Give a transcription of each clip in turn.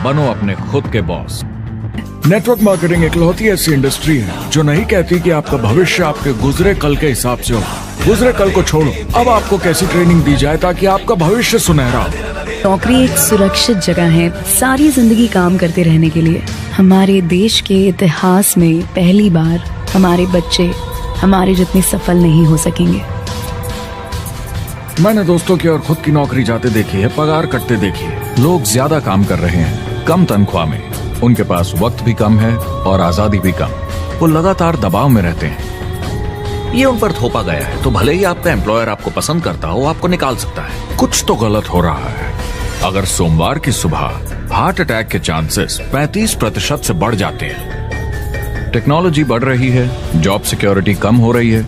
बनो अपने खुद के बॉस। नेटवर्क मार्केटिंग इकलौती ऐसी इंडस्ट्री है जो नहीं कहती कि आपका भविष्य आपके गुजरे कल के हिसाब से हो। गुजरे कल को छोड़ो, अब आपको कैसी ट्रेनिंग दी जाए ताकि आपका भविष्य सुनहरा हो। नौकरी एक सुरक्षित जगह है सारी जिंदगी काम करते रहने के लिए। हमारे देश के इतिहास में पहली बार हमारे बच्चे हमारे जितने सफल नहीं हो सकेंगे। मैंने दोस्तों की और खुद की नौकरी जाते देखी है, पगार कटते देखी है। लोग ज्यादा काम कर रहे हैं कम तनख्वाह में, उनके पास वक्त भी कम है और आजादी भी कम। वो लगातार दबाव में रहते हैं। ये उन पर थोपा गया है, तो भले ही आपका एम्प्लॉयर आपको पसंद करता हो, आपको निकाल सकता है। कुछ तो गलत हो रहा है। अगर सोमवार की सुबह हार्ट अटैक के चांसेस 35% से बढ़ जाते हैं। टेक्नोलॉजी बढ़ रही है, जॉब सिक्योरिटी कम हो रही है।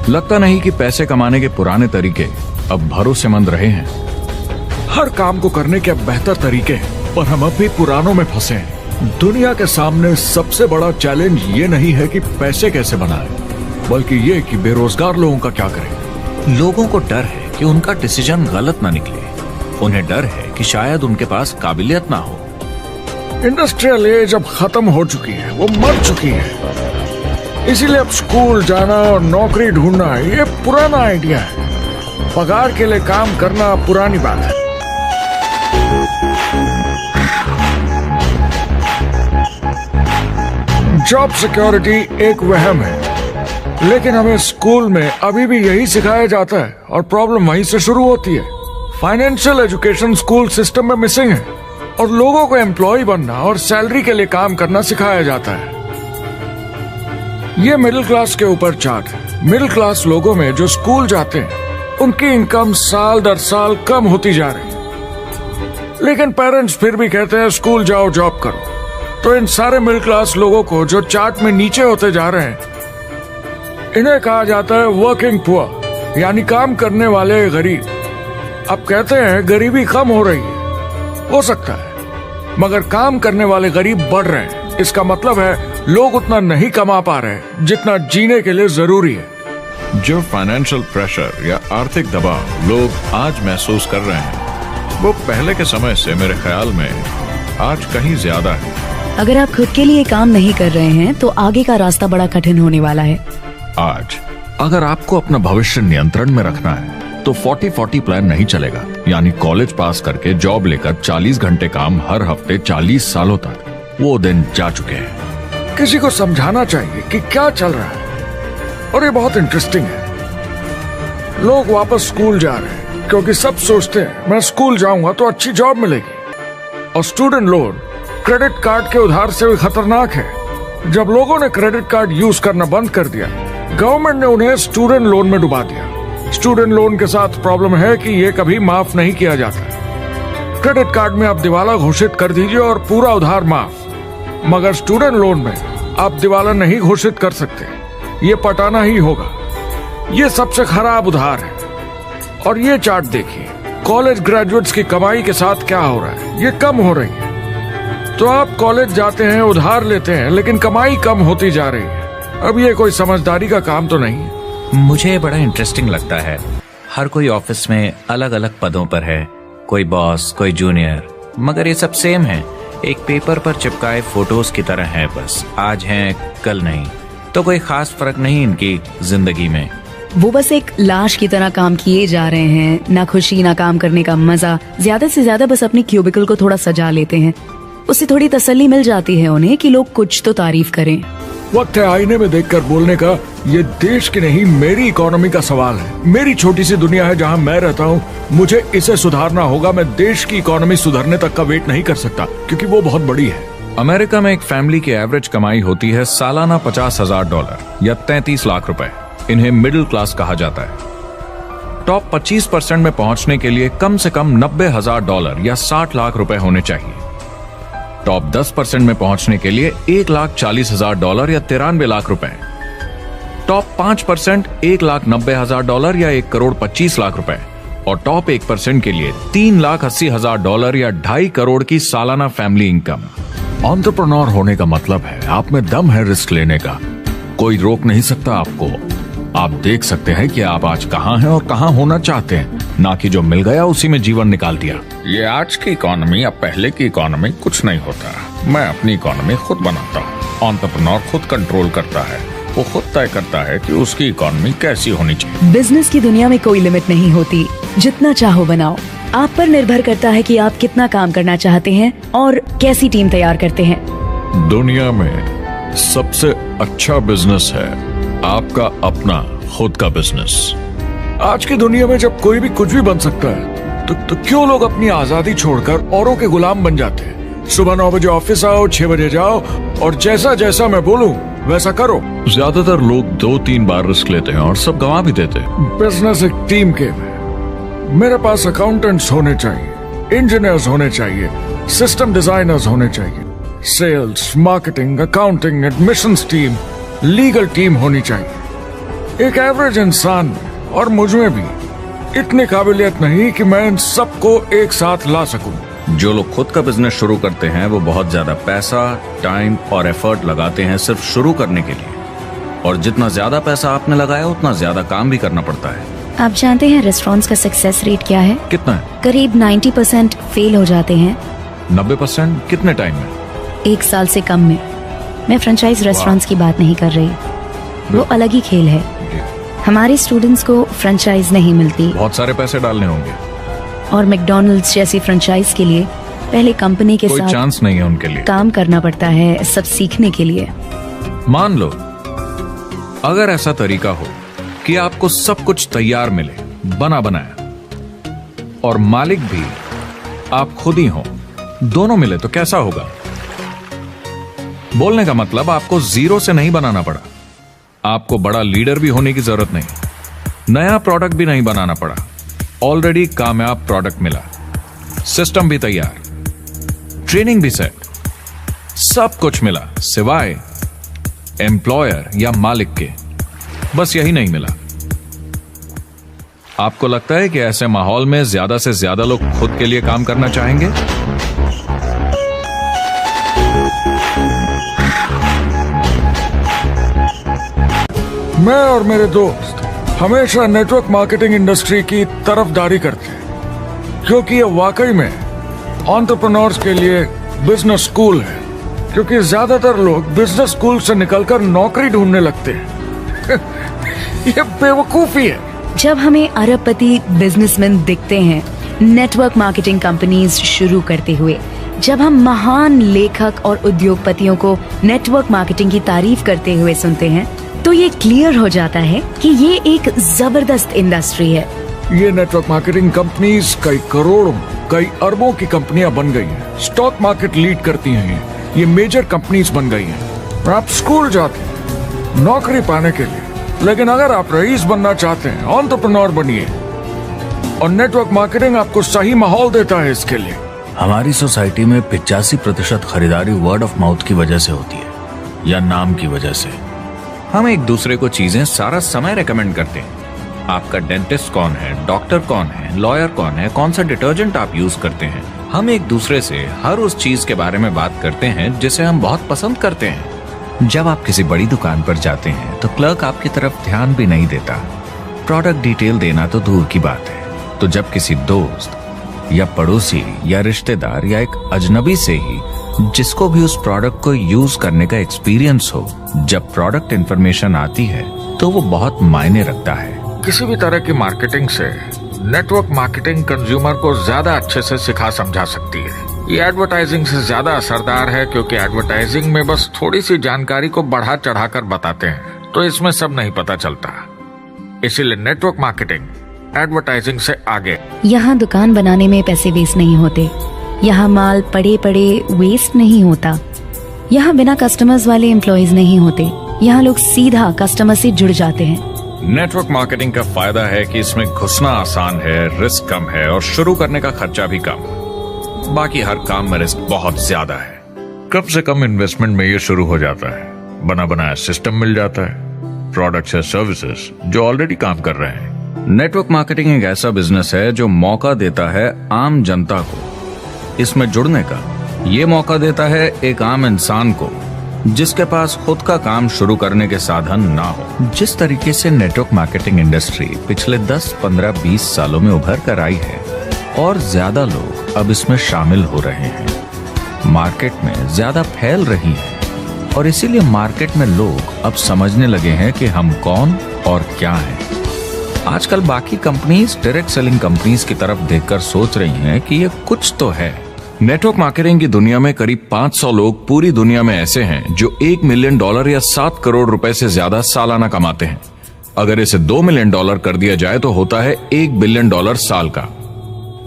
लगता नहीं कि पैसे कमाने के पुराने तरीके अब भरोसेमंद रहे हैं। हर काम को करने के अब बेहतर तरीके हैं, पर हम अब भी पुरानों में फंसे हैं। दुनिया के सामने सबसे बड़ा चैलेंज ये नहीं है कि पैसे कैसे बनाएं, बल्कि ये कि बेरोजगार लोगों का क्या करें। लोगों को डर है कि उनका डिसीजन गलत ना निकले। उन्हें डर है कि शायद उनके पास काबिलियत ना हो। इंडस्ट्रियल एज अब खत्म हो चुकी है, वो मर चुकी है। इसीलिए अब स्कूल जाना और नौकरी ढूंढना ये पुराना आइडिया है। पगार के लिए काम करना पुरानी बात है। जॉब सिक्योरिटी एक वहम है, लेकिन हमें स्कूल में अभी भी यही सिखाया जाता है और प्रॉब्लम वहीं से शुरू होती है। फाइनेंशियल एजुकेशन स्कूल सिस्टम में मिसिंग है और लोगों को एम्प्लॉय बनना और सैलरी के लिए काम करना सिखाया जाता है। ये मिडिल क्लास के ऊपर चार्ट है। मिडिल क्लास लोगों में जो स्कूल जाते हैं उनकी इनकम साल दर साल कम होती जा रही है, लेकिन पेरेंट्स फिर भी कहते हैं स्कूल जाओ, जॉब करो। तो इन सारे मिडिल क्लास लोगों को जो चार्ट में नीचे होते जा रहे हैं, इन्हें कहा जाता है वर्किंग पुअर, यानी काम करने वाले गरीब। अब कहते हैं गरीबी कम हो रही है, हो सकता है, मगर काम करने वाले गरीब बढ़ रहे हैं। इसका मतलब है लोग उतना नहीं कमा पा रहे जितना जीने के लिए जरूरी है। जो फाइनेंशियल प्रेशर या आर्थिक दबाव लोग आज महसूस कर रहे हैं, वो पहले के समय से मेरे ख्याल में आज कहीं ज्यादा है। अगर आप खुद के लिए काम नहीं कर रहे हैं तो आगे का रास्ता बड़ा कठिन होने वाला है। आज अगर आपको अपना भविष्य नियंत्रण में रखना है तो 40-40 प्लान नहीं चलेगा, यानी कॉलेज पास करके जॉब लेकर 40 घंटे काम हर हफ्ते 40 सालों तक, वो दिन जा चुके हैं। किसी को समझाना चाहिए कि क्या चल रहा है, और ये बहुत इंटरेस्टिंग है। लोग वापस स्कूल जा रहे हैं क्योंकि सब सोचते हैं मैं स्कूल जाऊंगा तो अच्छी जॉब मिलेगी। और स्टूडेंट लोन क्रेडिट कार्ड के उधार से भी खतरनाक है। जब लोगों ने क्रेडिट कार्ड यूज करना बंद कर दिया, गवर्नमेंट ने उन्हें स्टूडेंट लोन में डुबा दिया। स्टूडेंट लोन के साथ प्रॉब्लम है कि ये कभी माफ नहीं किया जाता। क्रेडिट कार्ड में आप दिवाला घोषित कर दीजिए और पूरा उधार माफ, मगर स्टूडेंट लोन में आप दिवाला नहीं घोषित कर सकते, ये पटाना ही होगा। ये सबसे खराब उधार है। और ये चार्ट देखिए, कॉलेज ग्रेजुएट्स की कमाई के साथ क्या हो रहा है, ये कम हो रही है। तो आप कॉलेज जाते हैं, उधार लेते हैं, लेकिन कमाई कम होती जा रही है। अब ये कोई समझदारी का काम तो नहीं है। मुझे बड़ा इंटरेस्टिंग लगता है। हर कोई ऑफिस में अलग अलग पदों पर है, कोई बॉस, कोई जूनियर, मगर ये सब सेम है। एक पेपर पर चिपकाए फोटोज की तरह है, बस आज हैं कल नहीं। तो कोई खास फर्क नहीं इनकी जिंदगी में। वो बस एक लाश की तरह काम किए जा रहे हैं, ना खुशी ना काम करने का मजा। ज्यादा से ज्यादा बस अपनी क्यूबिकल को थोड़ा सजा लेते हैं, उससे थोड़ी तसल्ली मिल जाती है उन्हें कि लोग कुछ तो तारीफ करें। वक्त है आईने में देखकर बोलने का। ये देश की नहीं, मेरी इकोनॉमी का सवाल है। मेरी छोटी सी दुनिया है जहां मैं रहता हूं, मुझे इसे सुधारना होगा। मैं देश की इकोनॉमी सुधरने तक का वेट नहीं कर सकता, क्योंकि वो बहुत बड़ी है। अमेरिका में एक फैमिली की एवरेज कमाई होती है सालाना $50,000 या 33 लाख रुपए। इन्हें मिडिल क्लास कहा जाता है। टॉप 25% में पहुंचने के लिए कम से कम $90,000 या 60 लाख रुपए होने चाहिए। टॉप 10% में पहुंचने के लिए $1,40,000 या 93 लाख रुपए। टॉप 5% $1,90,000 या 1,25 लाख रुपए। और टॉप 1% के लिए $3,80,000 या 2.5 करोड़ की सालाना फैमिली इनकम। एंटरप्रेन्योर होने का मतलब है आप में दम है रिस्क लेने का। कोई रोक नहीं सकता आपको। आप देख सकते हैं कि आप आज कहां हैं और कहां होना चाहते हैं। ना कि जो मिल गया उसी में जीवन निकाल दिया। ये आज की इकोनॉमी या पहले की इकोनॉमी कुछ नहीं होता। मैं अपनी इकोनॉमी खुद बनाता हूँ। एंटरप्रेन्योर खुद कंट्रोल करता है, वो खुद तय करता है कि उसकी इकोनॉमी कैसी होनी चाहिए। बिजनेस की दुनिया में कोई लिमिट नहीं होती, जितना चाहो बनाओ। आप पर निर्भर करता है कि आप कितना काम करना चाहते हैं और कैसी टीम तैयार करते हैं। दुनिया में सबसे अच्छा बिजनेस है आपका अपना खुद का बिजनेस। आज की दुनिया में जब कोई भी कुछ भी बन सकता है तो क्यों लोग अपनी आजादी छोड़कर औरों के गुलाम बन जाते हैं। सुबह 9 बजे ऑफिस आओ, 6 बजे जाओ और जैसा जैसा मैं बोलूं वैसा करो। ज्यादातर लोग 2-3 बार रिस्क लेते हैं और सब गंवा भी देते हैं। बिजनेस एक टीम गेम है। मेरे पास अकाउंटेंट्स होने चाहिए, इंजीनियर्स होने चाहिए, सिस्टम डिजाइनर्स होने चाहिए, sales, marketing, accounting, admissions team, legal team होनी चाहिए। एक एवरेज इंसान में और मुझ में भी इतनी काबिलियत नहीं कि मैं इन सबको एक साथ ला सकूं। जो लोग खुद का बिजनेस शुरू करते हैं वो बहुत ज्यादा पैसा, टाइम और एफर्ट लगाते हैं सिर्फ शुरू करने के लिए, और जितना ज्यादा पैसा आपने लगाया उतना ज्यादा काम भी करना पड़ता है। आप जानते हैं रेस्टोरेंट्स का सक्सेस रेट क्या है? कितना है? करीब 90% फेल हो जाते हैं। 90% कितने टाइम में? 1 साल से कम में। मैं फ्रेंचाइज रेस्टोरेंट्स की बात नहीं कर रही, वो अलग ही खेल है। हमारे स्टूडेंट्स को फ्रेंचाइज नहीं मिलती बहुत सारे पैसे डालने होंगे और मैकडॉनल्ड्स जैसी फ्रेंचाइज के लिए पहले कंपनी के कोई साथ चांस नहीं है उनके लिए। काम करना पड़ता है सब सीखने के लिए। मान लो अगर ऐसा तरीका हो कि आपको सब कुछ तैयार मिले, बना बनाया, और मालिक भी आप खुद ही हो, दोनों मिले तो कैसा होगा? बोलने का मतलब आपको जीरो से नहीं बनाना पड़ा, आपको बड़ा लीडर भी होने की जरूरत नहीं, नया प्रोडक्ट भी नहीं बनाना पड़ा, ऑलरेडी कामयाब प्रोडक्ट मिला, सिस्टम भी तैयार, ट्रेनिंग भी सेट, सब कुछ मिला सिवाय एम्प्लॉयर या मालिक के। बस यही नहीं मिला। आपको लगता है कि ऐसे माहौल में ज्यादा से ज्यादा लोग खुद के लिए काम करना चाहेंगे? मैं और मेरे दोस्त हमेशा नेटवर्क मार्केटिंग इंडस्ट्री की तरफदारी करते हैं, क्योंकि ये वाकई में एंटरप्रेन्योर्स के लिए बिजनेस स्कूल है। क्योंकि ज्यादातर लोग बिजनेस स्कूल से निकलकर नौकरी ढूंढने लगते हैं। ये बेवकूफी है। जब हमें अरबपति बिजनेसमैन दिखते हैं नेटवर्क मार्केटिंग कंपनीज शुरू करते हुए, जब हम महान लेखक और उद्योगपतियों को नेटवर्क मार्केटिंग की तारीफ करते हुए सुनते हैं, तो ये क्लियर हो जाता है कि ये एक जबरदस्त इंडस्ट्री है। ये नेटवर्क मार्केटिंग कंपनीज कई करोड़ों, कई अरबों की कंपनियां बन गई हैं। स्टॉक मार्केट लीड करती हैं। ये मेजर कंपनीज बन गई हैं। आप स्कूल जाते हैं नौकरी पाने के लिए, लेकिन अगर आप रईस बनना चाहते हैं, एंटरप्रेन्योर बनिए, और नेटवर्क मार्केटिंग आपको सही माहौल देता है इसके लिए। हमारी सोसाइटी में 85% खरीदारी वर्ड ऑफ माउथ की वजह से होती है या नाम की वजह से। हम एक दूसरे को चीजें सारा समय रेकमेंड करते हैं। आपका डेंटिस्ट कौन है, डॉक्टर कौन है, लॉयर कौन है, कौन सा डिटर्जेंट आप यूज करते हैं। हम एक दूसरे से हर उस चीज के बारे में बात करते हैं जिसे हम बहुत पसंद करते हैं। जब आप किसी बड़ी दुकान पर जाते हैं तो क्लर्क आपकी तरफ ध्यान भी नहीं देता, प्रोडक्ट डिटेल देना तो दूर की बात है। तो जब किसी दोस्त या पड़ोसी या रिश्तेदार या एक अजनबी से ही, जिसको भी उस प्रोडक्ट को यूज करने का एक्सपीरियंस हो, जब प्रोडक्ट इंफॉर्मेशन आती है तो वो बहुत मायने रखता है। किसी भी तरह की मार्केटिंग से नेटवर्क मार्केटिंग कंज्यूमर को ज्यादा अच्छे से सिखा समझा सकती है। ये एडवर्टाइजिंग से ज्यादा असरदार है, क्योंकि एडवर्टाइजिंग में बस थोड़ी सी जानकारी को बढ़ा चढ़ाकर बताते हैं, तो इसमें सब नहीं पता चलता। इसीलिए नेटवर्क मार्केटिंग एडवर्टाइजिंग से आगे। यहाँ दुकान बनाने में पैसे वेस्ट नहीं होते, यहाँ माल पड़े पड़े वेस्ट नहीं होता, यहाँ बिना कस्टमर्स वाले एम्प्लॉयज नहीं होते, यहाँ लोग सीधा कस्टमर से जुड़ जाते हैं। नेटवर्क मार्केटिंग का फायदा है कि इसमें घुसना आसान है, रिस्क कम है और शुरू करने का खर्चा भी कम। बाकी हर काम में रिस्क बहुत ज्यादा है। कम से कम इन्वेस्टमेंट में ये शुरू हो जाता है, बना बनाया सिस्टम मिल जाता है, प्रोडक्ट्स या सर्विसेज जो ऑलरेडी काम कर रहे हैं। नेटवर्क मार्केटिंग एक ऐसा बिजनेस है जो मौका देता है आम जनता को इसमें जुड़ने का। ये मौका देता है एक आम इंसान को जिसके पास खुद का काम शुरू करने के साधन ना हो। जिस तरीके से नेटवर्क मार्केटिंग इंडस्ट्री पिछले 10, 15, 20 सालों में उभर कर आई है और ज्यादा लोग अब इसमें शामिल हो रहे हैं, मार्केट में ज्यादा फैल रही है और इसीलिए मार्केट में लोग अब समझने लगे हैं कि हम कौन और क्या हैं। आजकल बाकी कंपनीज डायरेक्ट सेलिंग कंपनीज की तरफ देखकर सोच रही हैं कि ये कुछ तो है। नेटवर्क मार्केटिंग की दुनिया में करीब 500 लोग पूरी दुनिया में ऐसे हैं जो $1 मिलियन या 7 करोड़ रुपए से ज्यादा सालाना कमाते हैं। अगर इसे $2 मिलियन कर दिया जाए तो होता है $1 बिलियन साल का,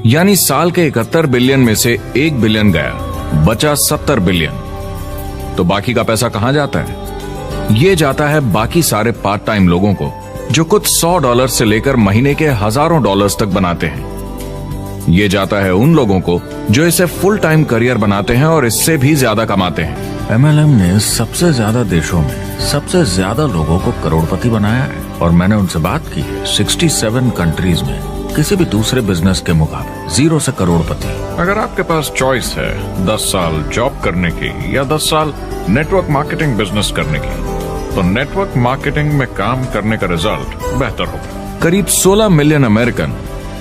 यानी साल के 71 बिलियन में से 1 बिलियन गया, बचा 70 बिलियन। तो बाकी का पैसा कहां जाता है? ये जाता है बाकी सारे पार्ट टाइम लोगों को जो कुछ $100 से लेकर महीने के हजारों डॉलर्स तक बनाते हैं। ये जाता है उन लोगों को जो इसे फुल टाइम करियर बनाते हैं और इससे भी ज्यादा कमाते हैं। MLM ने सबसे ज्यादा देशों में सबसे ज्यादा लोगों को करोड़पति बनाया है और मैंने उनसे बात की है 67 कंट्रीज में किसी भी दूसरे बिजनेस के मुकाबले 0 से करोड़पति। अगर आपके पास चॉइस है 10 साल जॉब करने की या 10 साल नेटवर्क मार्केटिंग बिजनेस करने की, तो नेटवर्क मार्केटिंग में काम करने का रिजल्ट बेहतर होगा। करीब 16 मिलियन अमेरिकन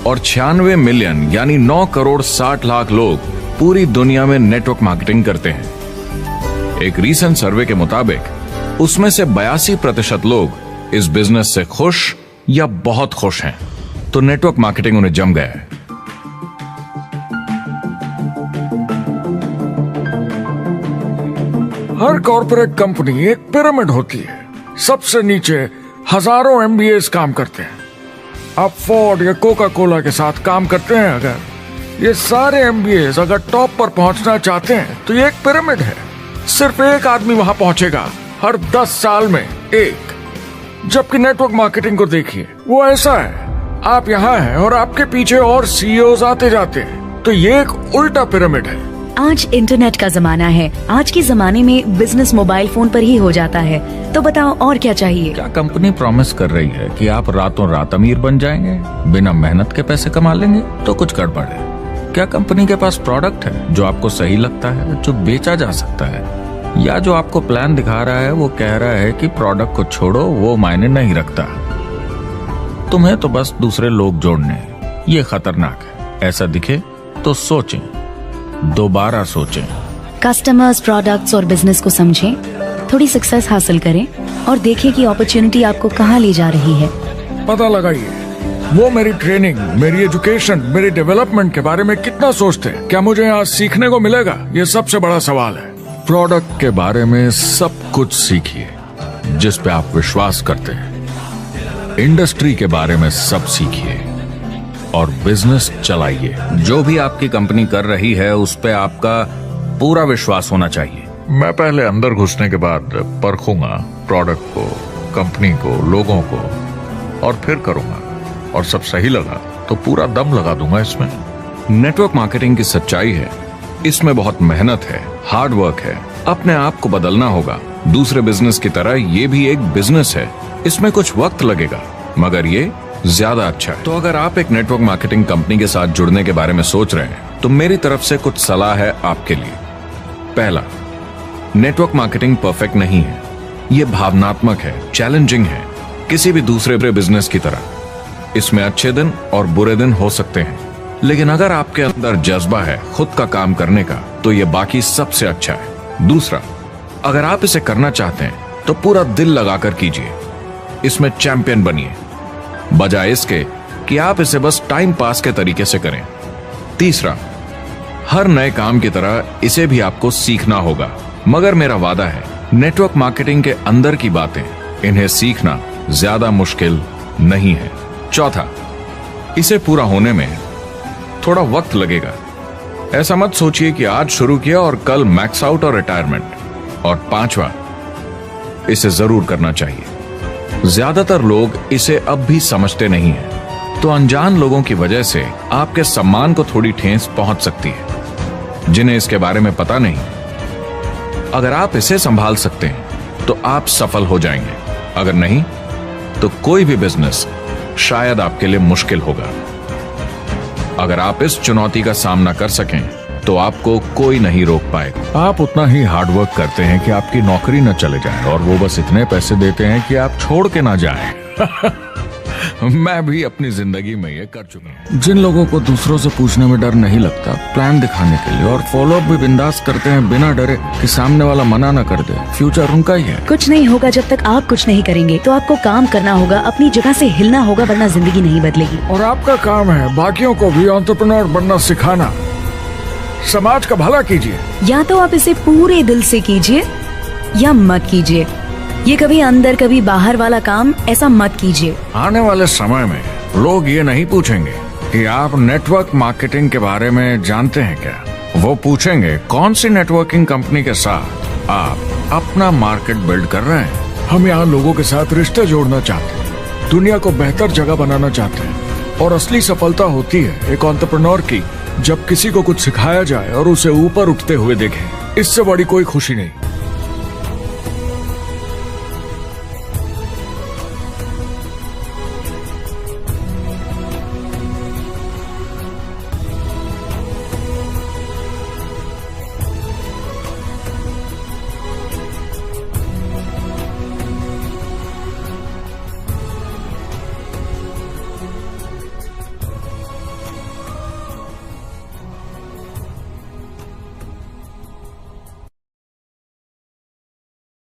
और 96 मिलियन यानी 9 करोड़ 60 लाख लोग पूरी दुनिया में नेटवर्क मार्केटिंग करते हैं। एक रीसेंट सर्वे के मुताबिक उसमें से 82% लोग इस बिजनेस से खुश या बहुत खुश हैं। तो नेटवर्क मार्केटिंग उन्हें जम गया है। हर कॉर्पोरेट कंपनी एक पिरामिड होती है। सबसे नीचे हजारों MBAs काम करते हैं। आप फोर्ड या कोका कोला के साथ काम करते हैं। अगर ये सारे MBAs अगर टॉप पर पहुंचना चाहते हैं तो ये एक पिरामिड है। सिर्फ एक आदमी वहां पहुंचेगा हर 10 साल में एक। जबकि नेटवर्क मार्केटिंग को देखिए, वो ऐसा है, आप यहाँ हैं और आपके पीछे और CEOs आते जाते हैं। तो ये एक उल्टा पिरामिड है। आज इंटरनेट का जमाना है। आज के जमाने में बिजनेस मोबाइल फोन पर ही हो जाता है। तो बताओ और क्या चाहिए? क्या कंपनी प्रॉमिस कर रही है कि आप रातों रात अमीर बन जाएंगे, बिना मेहनत के पैसे कमा लेंगे? तो कुछ गड़बड़ है। क्या कंपनी के पास प्रोडक्ट है जो आपको सही लगता है, जो बेचा जा सकता है, या जो आपको प्लान दिखा रहा है वो कह रहा है कि प्रोडक्ट को छोड़ो, वो मायने नहीं रखता, तुम्हें तो बस दूसरे लोग जोड़ने? ये खतरनाक है। ऐसा दिखे तो सोचें, दोबारा सोचें। कस्टमर्स, प्रोडक्ट्स और बिजनेस को समझें, थोड़ी सक्सेस हासिल करें और देखें कि अपॉर्चुनिटी आपको कहां ले जा रही है। पता लगाइए वो मेरी ट्रेनिंग, मेरी एजुकेशन, मेरी डेवलपमेंट के बारे में कितना सोचते हैं। क्या मुझे यहाँ सीखने को मिलेगा? ये सबसे बड़ा सवाल है। प्रोडक्ट के बारे में सब कुछ सीखिए जिस पे आप विश्वास करते हैं। इंडस्ट्री के बारे में सब सीखिए और बिजनेस चलाइए। जो भी आपकी कंपनी कर रही है उस पे आपका पूरा विश्वास होना चाहिए। मैं पहले अंदर घुसने के बाद परखूंगा प्रोडक्ट को, कंपनी को, लोगों को, और फिर करूंगा। और सब सही लगा तो पूरा दम लगा दूंगा इसमें। नेटवर्क मार्केटिंग की सच्चाई है, इसमें बहुत मेहनत है, हार्ड वर्क है, अपने आप को बदलना होगा। दूसरे बिजनेस की तरह ये भी एक बिजनेस है, इसमें कुछ वक्त लगेगा मगर ये ज्यादा अच्छा है। तो अगर आप एक नेटवर्क मार्केटिंग कंपनी के साथ जुड़ने के बारे में सोच रहे हैं तो मेरी तरफ से कुछ सलाह है आपके लिए। पहला, नेटवर्क मार्केटिंग परफेक्ट नहीं है। ये भावनात्मक है, चैलेंजिंग है, किसी भी दूसरे बिजनेस की तरह। इसमें अच्छे दिन और बुरे दिन हो सकते हैं, लेकिन अगर आपके अंदर जज्बा है खुद का काम करने का तो ये बाकी सबसे अच्छा है। दूसरा, अगर आप इसे करना चाहते हैं तो पूरा दिल लगाकर कीजिए, इसमें चैंपियन बनिए, बजाय इसके कि आप इसे बस टाइम पास के तरीके से करें। तीसरा, हर नए काम की तरह इसे भी आपको सीखना होगा, मगर मेरा वादा है नेटवर्क मार्केटिंग के अंदर की बातें, इन्हें सीखना ज्यादा मुश्किल नहीं है। चौथा, इसे पूरा होने में थोड़ा वक्त लगेगा। ऐसा मत सोचिए कि आज शुरू किया और कल मैक्स आउट और रिटायरमेंट। और पांचवा, इसे जरूर करना चाहिए। ज्यादातर लोग इसे अब भी समझते नहीं हैं, तो अनजान लोगों की वजह से आपके सम्मान को थोड़ी ठेस पहुंच सकती है, जिन्हें इसके बारे में पता नहीं। अगर आप इसे संभाल सकते हैं तो आप सफल हो जाएंगे, अगर नहीं तो कोई भी बिजनेस शायद आपके लिए मुश्किल होगा। अगर आप इस चुनौती का सामना कर सकें तो आपको कोई नहीं रोक पाएगा। आप उतना ही हार्डवर्क करते हैं कि आपकी नौकरी न चले जाए और वो बस इतने पैसे देते हैं कि आप छोड़ के ना जाएं। मैं भी अपनी जिंदगी में ये कर चुका हूँ। जिन लोगों को दूसरों से पूछने में डर नहीं लगता, प्लान दिखाने के लिए और फॉलो अप भी बिंदास करते हैं बिना डरे कि सामने वाला मना न कर दे, फ्यूचर उनका ही है। कुछ नहीं होगा जब तक आप कुछ नहीं करेंगे। तो आपको काम करना होगा, अपनी जगह से हिलना होगा, वरना जिंदगी नहीं बदलेगी। और आपका काम है बाकियों को भी एंटरप्रेन्योर बनना सिखाना। समाज का भला कीजिए। या तो आप इसे पूरे दिल से कीजिए या मत कीजिए। ये कभी अंदर कभी बाहर वाला काम ऐसा मत कीजिए। आने वाले समय में लोग ये नहीं पूछेंगे कि आप नेटवर्क मार्केटिंग के बारे में जानते हैं क्या। वो पूछेंगे कौन सी नेटवर्किंग कंपनी के साथ आप अपना मार्केट बिल्ड कर रहे हैं। हम यहाँ लोगों के साथ रिश्ते जोड़ना चाहते हैं, दुनिया को बेहतर जगह बनाना चाहते हैं। और असली सफलता होती है एक एंटरप्रेन्योर की, जब किसी को कुछ सिखाया जाए और उसे ऊपर उठते हुए देखें। इससे बड़ी कोई खुशी नहीं।